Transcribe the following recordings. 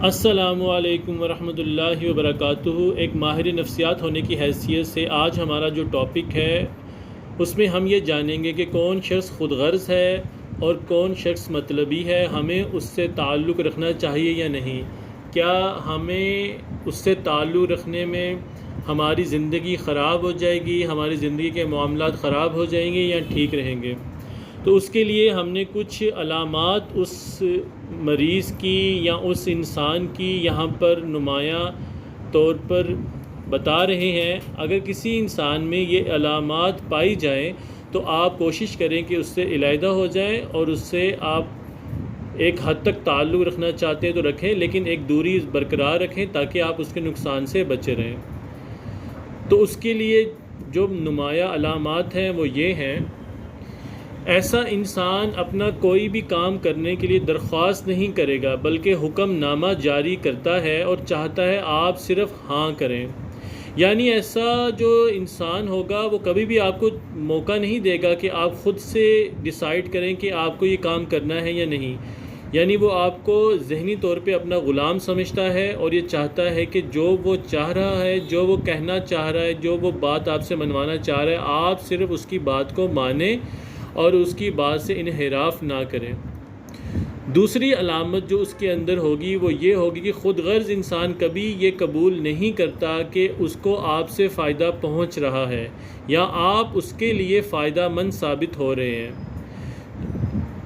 السلام علیکم ورحمۃ اللہ وبرکاتہ۔ ایک ماہر نفسیات ہونے کی حیثیت سے آج ہمارا جو ٹاپک ہے اس میں ہم یہ جانیں گے کہ کون شخص خود غرض ہے اور کون شخص مطلبی ہے، ہمیں اس سے تعلق رکھنا چاہیے یا نہیں، کیا ہمیں اس سے تعلق رکھنے میں ہماری زندگی خراب ہو جائے گی، ہماری زندگی کے معاملات خراب ہو جائیں گے یا ٹھیک رہیں گے۔ تو اس کے لیے ہم نے کچھ علامات اس مریض کی یا اس انسان کی یہاں پر نمایاں طور پر بتا رہے ہیں۔ اگر کسی انسان میں یہ علامات پائی جائیں تو آپ کوشش کریں کہ اس سے علیحدہ ہو جائیں، اور اس سے آپ ایک حد تک تعلق رکھنا چاہتے ہیں تو رکھیں، لیکن ایک دوری برقرار رکھیں تاکہ آپ اس کے نقصان سے بچے رہیں۔ تو اس کے لیے جو نمایاں علامات ہیں وہ یہ ہیں: ایسا انسان اپنا کوئی بھی کام کرنے کے لیے درخواست نہیں کرے گا بلکہ حکم نامہ جاری کرتا ہے اور چاہتا ہے آپ صرف ہاں کریں۔ یعنی ایسا جو انسان ہوگا وہ کبھی بھی آپ کو موقع نہیں دے گا کہ آپ خود سے ڈیسائیڈ کریں کہ آپ کو یہ کام کرنا ہے یا نہیں۔ یعنی وہ آپ کو ذہنی طور پہ اپنا غلام سمجھتا ہے اور یہ چاہتا ہے کہ جو وہ چاہ رہا ہے، جو وہ کہنا چاہ رہا ہے، جو وہ بات آپ سے منوانا چاہ رہا ہے، آپ صرف اس کی بات کو مانیں اور اس کی بات سے انحراف نہ کریں۔ دوسری علامت جو اس کے اندر ہوگی وہ یہ ہوگی کہ خود غرض انسان کبھی یہ قبول نہیں کرتا کہ اس کو آپ سے فائدہ پہنچ رہا ہے یا آپ اس کے لیے فائدہ مند ثابت ہو رہے ہیں۔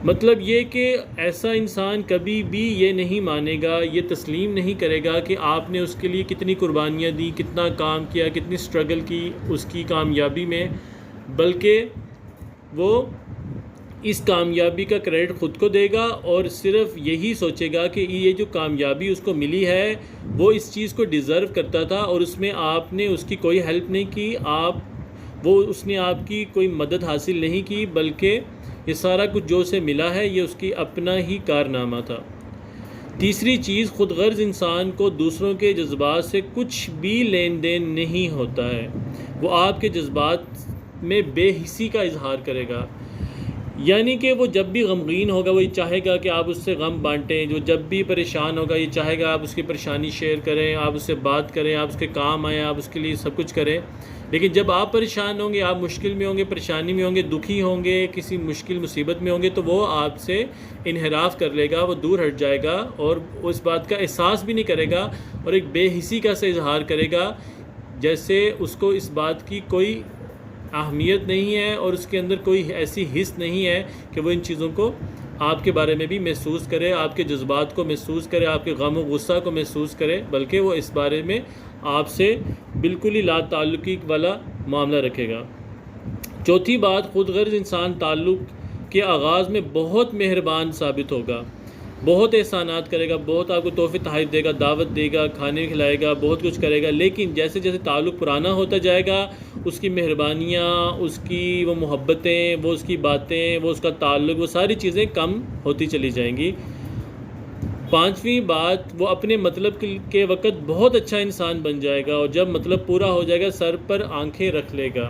مطلب یہ کہ ایسا انسان کبھی بھی یہ نہیں مانے گا، یہ تسلیم نہیں کرے گا کہ آپ نے اس کے لیے کتنی قربانیاں دی، کتنا کام کیا، کتنی سٹرگل کی اس کی کامیابی میں، بلکہ وہ اس کامیابی کا کریڈٹ خود کو دے گا اور صرف یہی سوچے گا کہ یہ جو کامیابی اس کو ملی ہے وہ اس چیز کو ڈیزرو کرتا تھا اور اس میں آپ نے اس کی کوئی ہیلپ نہیں کی، اس نے آپ کی کوئی مدد حاصل نہیں کی، بلکہ یہ سارا کچھ جو اسے ملا ہے یہ اس کی اپنا ہی کارنامہ تھا۔ تیسری چیز، خود غرض انسان کو دوسروں کے جذبات سے کچھ بھی لین دین نہیں ہوتا ہے، وہ آپ کے جذبات میں بے حسی کا اظہار کرے گا۔ یعنی کہ وہ جب بھی غمگین ہوگا وہ یہ چاہے گا کہ آپ اس سے غم بانٹیں، جو جب بھی پریشان ہوگا یہ چاہے گا آپ اس کی پریشانی شیئر کریں، آپ اس سے بات کریں، آپ اس کے کام آئیں، آپ اس کے لیے سب کچھ کریں۔ لیکن جب آپ پریشان ہوں گے، آپ مشکل میں ہوں گے، پریشانی میں ہوں گے، دکھی ہوں گے، کسی مشکل مصیبت میں ہوں گے، تو وہ آپ سے انحراف کر لے گا، وہ دور ہٹ جائے گا اور اس بات کا احساس بھی نہیں کرے گا اور ایک بے حسی کا سے اظہار کرے گا جیسے اس کو اس بات کی کوئی اہمیت نہیں ہے اور اس کے اندر کوئی ایسی حس نہیں ہے کہ وہ ان چیزوں کو آپ کے بارے میں بھی محسوس کرے، آپ کے جذبات کو محسوس کرے، آپ کے غم و غصہ کو محسوس کرے، بلکہ وہ اس بارے میں آپ سے بالکل ہی لا تعلقی والا معاملہ رکھے گا۔ چوتھی بات، خود غرض انسان تعلق کے آغاز میں بہت مہربان ثابت ہوگا، بہت احسانات کرے گا، بہت آپ کو تحفے تحائف دے گا، دعوت دے گا، کھانے کھلائے گا، بہت کچھ کرے گا، لیکن جیسے جیسے تعلق پرانا ہوتا جائے گا اس کی مہربانیاں، اس کی وہ محبتیں، وہ اس کی باتیں، وہ اس کا تعلق، وہ ساری چیزیں کم ہوتی چلی جائیں گی۔ پانچویں بات، وہ اپنے مطلب کے وقت بہت اچھا انسان بن جائے گا اور جب مطلب پورا ہو جائے گا سر پر آنکھیں رکھ لے گا۔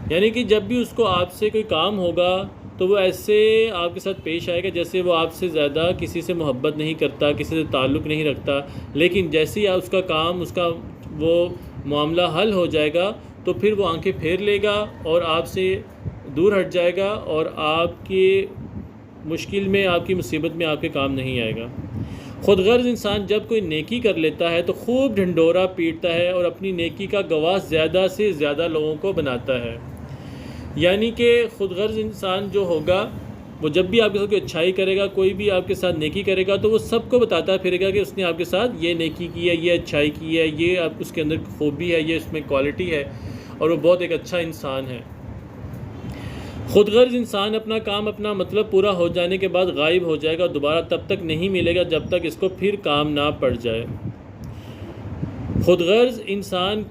یعنی کہ جب بھی اس کو آپ سے کوئی کام ہوگا تو وہ ایسے آپ کے ساتھ پیش آئے گا جیسے وہ آپ سے زیادہ کسی سے محبت نہیں کرتا، کسی سے تعلق نہیں رکھتا، لیکن جیسے ہی اس کا کام، اس کا وہ معاملہ حل ہو جائے گا تو پھر وہ آنکھیں پھیر لے گا اور آپ سے دور ہٹ جائے گا اور آپ کی مشکل میں، آپ کی مصیبت میں آپ کے کام نہیں آئے گا۔ خود غرض انسان جب کوئی نیکی کر لیتا ہے تو خوب ڈھنڈورا پیٹتا ہے اور اپنی نیکی کا گواہ زیادہ سے زیادہ لوگوں کو بناتا ہے۔ یعنی کہ خود غرض انسان جو ہوگا وہ جب بھی آپ کے ساتھ کوئی اچھائی کرے گا، کوئی بھی آپ کے ساتھ نیکی کرے گا تو وہ سب کو بتاتا پھرے گا کہ اس نے آپ کے ساتھ یہ نیکی کی ہے، یہ اچھائی کی ہے، یہ اس کے اندر خوبی ہے، یہ اس میں کوالٹی ہے اور وہ بہت ایک اچھا انسان ہے۔ خود غرض انسان اپنا کام، اپنا مطلب پورا ہو جانے کے بعد غائب ہو جائے گا اور دوبارہ تب تک نہیں ملے گا جب تک اس کو پھر کام نہ پڑ جائے۔ خود غرض انسان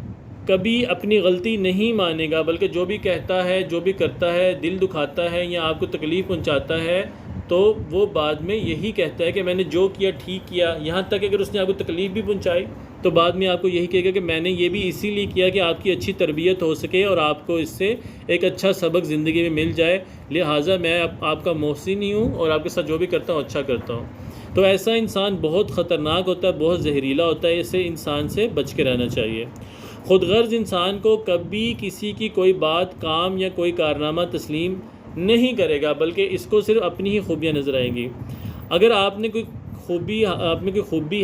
کبھی اپنی غلطی نہیں مانے گا بلکہ جو بھی کہتا ہے، جو بھی کرتا ہے، دل دکھاتا ہے یا آپ کو تکلیف پہنچاتا ہے تو وہ بعد میں یہی کہتا ہے کہ میں نے جو کیا ٹھیک کیا، یہاں تک اگر اس نے آپ کو تکلیف بھی پہنچائی تو بعد میں آپ کو یہی کہے گا کہ میں نے یہ بھی اسی لیے کیا کہ آپ کی اچھی تربیت ہو سکے اور آپ کو اس سے ایک اچھا سبق زندگی میں مل جائے، لہٰذا میں آپ کا محسن ہی ہوں اور آپ کے ساتھ جو بھی کرتا ہوں اچھا کرتا ہوں۔ تو ایسا انسان بہت خطرناک ہوتا ہے، بہت زہریلا ہوتا ہے، اسے انسان سے بچ کے رہنا چاہیے۔ خود غرض انسان کو کبھی کسی کی کوئی بات، کام یا کوئی کارنامہ تسلیم نہیں کرے گا، بلکہ اس کو صرف اپنی ہی خوبیاں نظر آئیں گی۔ اگر آپ میں کوئی خوبی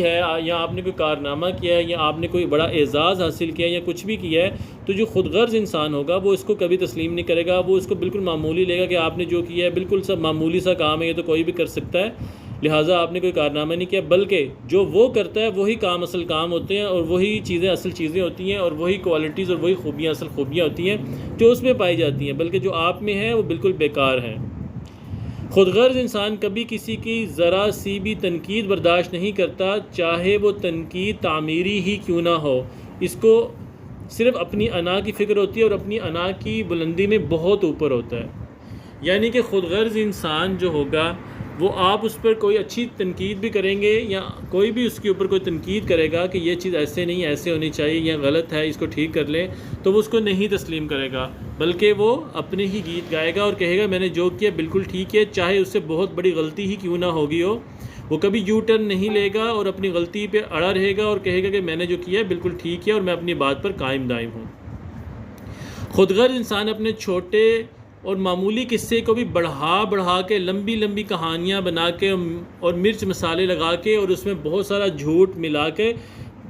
ہے، یا آپ نے کوئی کارنامہ کیا ہے، یا آپ نے کوئی بڑا اعزاز حاصل کیا ہے، یا کچھ بھی کیا ہے، تو جو خود غرض انسان ہوگا وہ اس کو کبھی تسلیم نہیں کرے گا، وہ اس کو بالکل معمولی لے گا کہ آپ نے جو کیا ہے بالکل سب معمولی سا کام ہے، یہ تو کوئی بھی کر سکتا ہے، لہٰذا آپ نے کوئی کارنامہ نہیں کیا۔ بلکہ جو وہ کرتا ہے وہی کام اصل کام ہوتے ہیں، اور وہی چیزیں اصل چیزیں ہوتی ہیں، اور وہی کوالٹیز اور وہی خوبیاں اصل خوبیاں ہوتی ہیں جو اس میں پائی جاتی ہیں، بلکہ جو آپ میں ہے وہ بالکل بیکار ہیں۔ خود غرض انسان کبھی کسی کی ذرا سی بھی تنقید برداشت نہیں کرتا، چاہے وہ تنقید تعمیری ہی کیوں نہ ہو۔ اس کو صرف اپنی انا کی فکر ہوتی ہے، اور اپنی انا کی بلندی میں بہت اوپر ہوتا ہے۔ یعنی کہ خود غرض انسان جو ہوگا وہ آپ اس پر کوئی اچھی تنقید بھی کریں گے، یا کوئی بھی اس کے اوپر کوئی تنقید کرے گا کہ یہ چیز ایسے نہیں، ایسے ہونی چاہیے، یہ غلط ہے، اس کو ٹھیک کر لیں، تو وہ اس کو نہیں تسلیم کرے گا، بلکہ وہ اپنے ہی گیت گائے گا اور کہے گا میں نے جو کیا بالکل ٹھیک ہے، چاہے اس سے بہت بڑی غلطی ہی کیوں نہ ہوگی ہو۔ وہ کبھی یو ٹرن نہیں لے گا اور اپنی غلطی پہ اڑا رہے گا اور کہے گا کہ میں نے جو کیا ہے بالکل ٹھیک ہے اور میں اپنی بات پر قائم دائم ہوں۔ خود غرض انسان اپنے چھوٹے اور معمولی قصے کو بھی بڑھا کے، لمبی لمبی کہانیاں بنا کے اور مرچ مسالے لگا کے اور اس میں بہت سارا جھوٹ ملا کے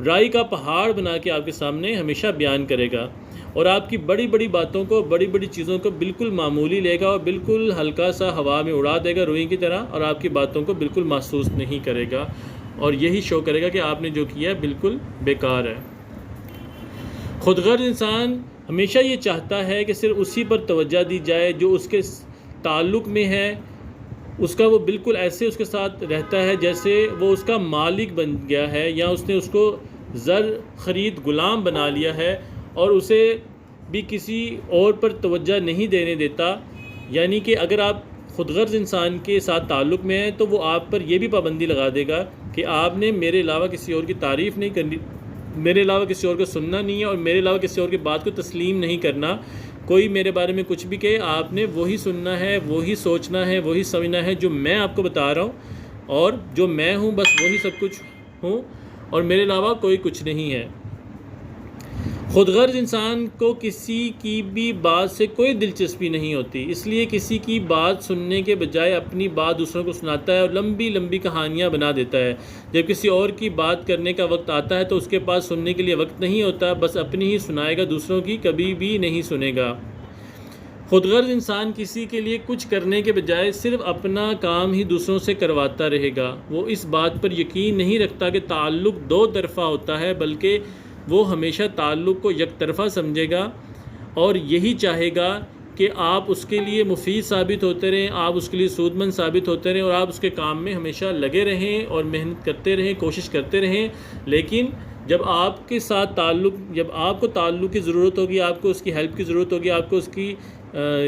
رائی کا پہاڑ بنا کے آپ کے سامنے ہمیشہ بیان کرے گا، اور آپ کی بڑی بڑی باتوں کو، بڑی بڑی چیزوں کو بالکل معمولی لے گا اور بالکل ہلکا سا ہوا میں اڑا دے گا روئی کی طرح، اور آپ کی باتوں کو بالکل محسوس نہیں کرے گا، اور یہی شو کرے گا کہ آپ نے جو کیا ہے بالکل بیکار ہے۔ خود غرض انسان ہمیشہ یہ چاہتا ہے کہ صرف اسی پر توجہ دی جائے جو اس کے تعلق میں ہے، اس کا وہ بالکل ایسے اس کے ساتھ رہتا ہے جیسے وہ اس کا مالک بن گیا ہے، یا اس نے اس کو زر خرید غلام بنا لیا ہے اور اسے بھی کسی اور پر توجہ نہیں دینے دیتا۔ یعنی کہ اگر آپ خود غرض انسان کے ساتھ تعلق میں ہیں تو وہ آپ پر یہ بھی پابندی لگا دے گا کہ آپ نے میرے علاوہ کسی اور کی تعریف نہیں کرنی، میرے علاوہ کسی اور کو سننا نہیں ہے، اور میرے علاوہ کسی اور کی بات کو تسلیم نہیں کرنا۔ کوئی میرے بارے میں کچھ بھی کہے، آپ نے وہی سننا ہے، وہی سوچنا ہے، وہی سمجھنا ہے جو میں آپ کو بتا رہا ہوں، اور جو میں ہوں بس وہی سب کچھ ہوں، اور میرے علاوہ کوئی کچھ نہیں ہے۔ خود غرض انسان کو کسی کی بھی بات سے کوئی دلچسپی نہیں ہوتی، اس لیے کسی کی بات سننے کے بجائے اپنی بات دوسروں کو سناتا ہے اور لمبی لمبی کہانیاں بنا دیتا ہے۔ جب کسی اور کی بات کرنے کا وقت آتا ہے تو اس کے پاس سننے کے لیے وقت نہیں ہوتا، بس اپنی ہی سنائے گا، دوسروں کی کبھی بھی نہیں سنے گا۔ خود غرض انسان کسی کے لیے کچھ کرنے کے بجائے صرف اپنا کام ہی دوسروں سے کرواتا رہے گا۔ وہ اس بات پر یقین نہیں رکھتا کہ تعلق دو طرفہ ہوتا ہے، بلکہ وہ ہمیشہ تعلق کو یک طرفہ سمجھے گا اور یہی چاہے گا کہ آپ اس کے لیے مفید ثابت ہوتے رہیں، آپ اس کے لیے سود مند ثابت ہوتے رہیں، اور آپ اس کے کام میں ہمیشہ لگے رہیں اور محنت کرتے رہیں، کوشش کرتے رہیں۔ لیکن جب آپ کے ساتھ جب آپ کو تعلق کی ضرورت ہوگی، آپ کو اس کی ہیلپ کی ضرورت ہوگی، آپ کو اس کی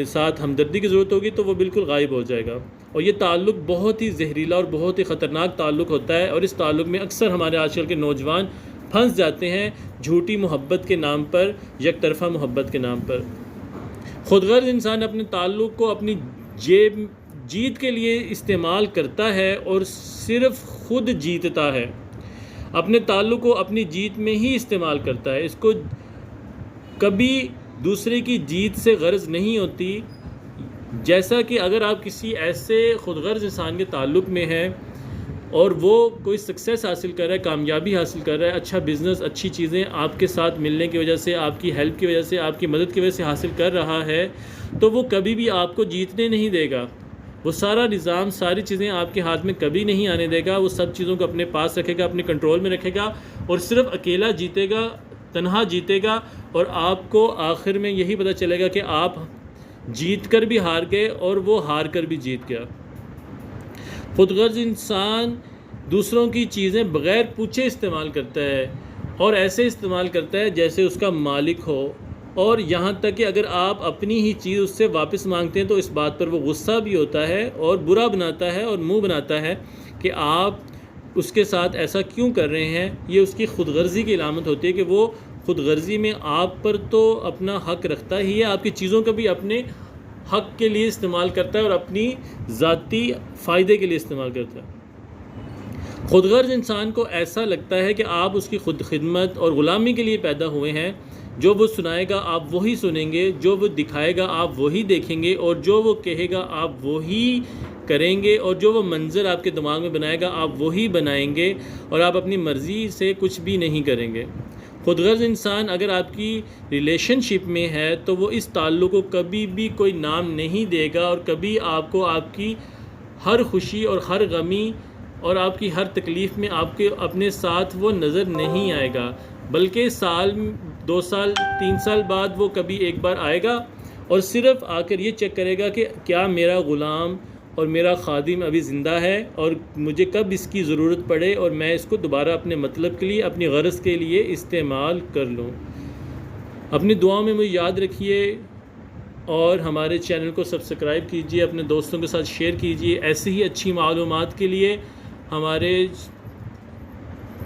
ساتھ ہمدردی کی ضرورت ہوگی، تو وہ بالکل غائب ہو جائے گا۔ اور یہ تعلق بہت ہی زہریلا اور بہت ہی خطرناک تعلق ہوتا ہے، اور اس تعلق میں اکثر ہمارے آج کل کے نوجوان پھنس جاتے ہیں، جھوٹی محبت کے نام پر، یک طرفہ محبت کے نام پر۔ خود غرض انسان اپنے تعلق کو اپنی جیت کے لیے استعمال کرتا ہے اور صرف خود جیتتا ہے، اپنے تعلق کو اپنی جیت میں ہی استعمال کرتا ہے، اس کو کبھی دوسرے کی جیت سے غرض نہیں ہوتی۔ جیسا کہ اگر آپ کسی ایسے خود غرض انسان کے تعلق میں ہیں اور وہ کوئی سکسیس حاصل کر رہا ہے، کامیابی حاصل کر رہا ہے، اچھا بزنس، اچھی چیزیں آپ کے ساتھ ملنے کی وجہ سے، آپ کی ہیلپ کی وجہ سے، آپ کی مدد کی وجہ سے حاصل کر رہا ہے، تو وہ کبھی بھی آپ کو جیتنے نہیں دے گا۔ وہ سارا نظام، ساری چیزیں آپ کے ہاتھ میں کبھی نہیں آنے دے گا۔ وہ سب چیزوں کو اپنے پاس رکھے گا، اپنے کنٹرول میں رکھے گا، اور صرف اکیلا جیتے گا، تنہا جیتے گا، اور آپ کو آخر میں یہی پتہ چلے گا کہ آپ جیت کر بھی ہار گئے اور وہ ہار کر بھی جیت گیا۔ خود غرض انسان دوسروں کی چیزیں بغیر پوچھے استعمال کرتا ہے، اور ایسے استعمال کرتا ہے جیسے اس کا مالک ہو، اور یہاں تک کہ اگر آپ اپنی ہی چیز اس سے واپس مانگتے ہیں تو اس بات پر وہ غصہ بھی ہوتا ہے اور برا بناتا ہے اور منہ بناتا ہے کہ آپ اس کے ساتھ ایسا کیوں کر رہے ہیں۔ یہ اس کی خود غرضی کی علامت ہوتی ہے کہ وہ خود غرضی میں آپ پر تو اپنا حق رکھتا ہی ہے، آپ کی چیزوں کا بھی اپنے حق کے لیے استعمال کرتا ہے اور اپنی ذاتی فائدے کے لیے استعمال کرتا ہے۔ خود غرض انسان کو ایسا لگتا ہے کہ آپ اس کی خود خدمت اور غلامی کے لیے پیدا ہوئے ہیں. جو وہ سنائے گا آپ وہی سنیں گے، جو وہ دکھائے گا آپ وہی دیکھیں گے، اور جو وہ کہے گا آپ وہی کریں گے، اور جو وہ منظر آپ کے دماغ میں بنائے گا آپ وہی بنائیں گے، اور آپ اپنی مرضی سے کچھ بھی نہیں کریں گے. خود غرض انسان اگر آپ کی ریلیشن شپ میں ہے تو وہ اس تعلق کو کبھی بھی کوئی نام نہیں دے گا، اور کبھی آپ کو آپ کی ہر خوشی اور ہر غمی اور آپ کی ہر تکلیف میں آپ کے اپنے ساتھ وہ نظر نہیں آئے گا، بلکہ سال 2 سال 3 سال بعد وہ کبھی ایک بار آئے گا اور صرف آ کر یہ چیک کرے گا کہ کیا میرا غلام اور میرا خادم ابھی زندہ ہے، اور مجھے کب اس کی ضرورت پڑے اور میں اس کو دوبارہ اپنے مطلب کے لیے، اپنی غرض کے لیے استعمال کر لوں. اپنی دعاؤں میں مجھے یاد رکھیے، اور ہمارے چینل کو سبسکرائب کیجئے، اپنے دوستوں کے ساتھ شیئر کیجئے. ایسی ہی اچھی معلومات کے لیے ہمارے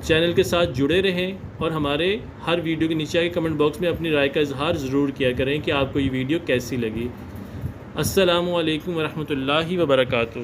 چینل کے ساتھ جڑے رہیں، اور ہمارے ہر ویڈیو کے نیچے آ کے کمنٹ باکس میں اپنی رائے کا اظہار ضرور کیا کریں کہ آپ کو یہ ویڈیو کیسی لگی. السلام علیکم ورحمۃ اللہ وبرکاتہ.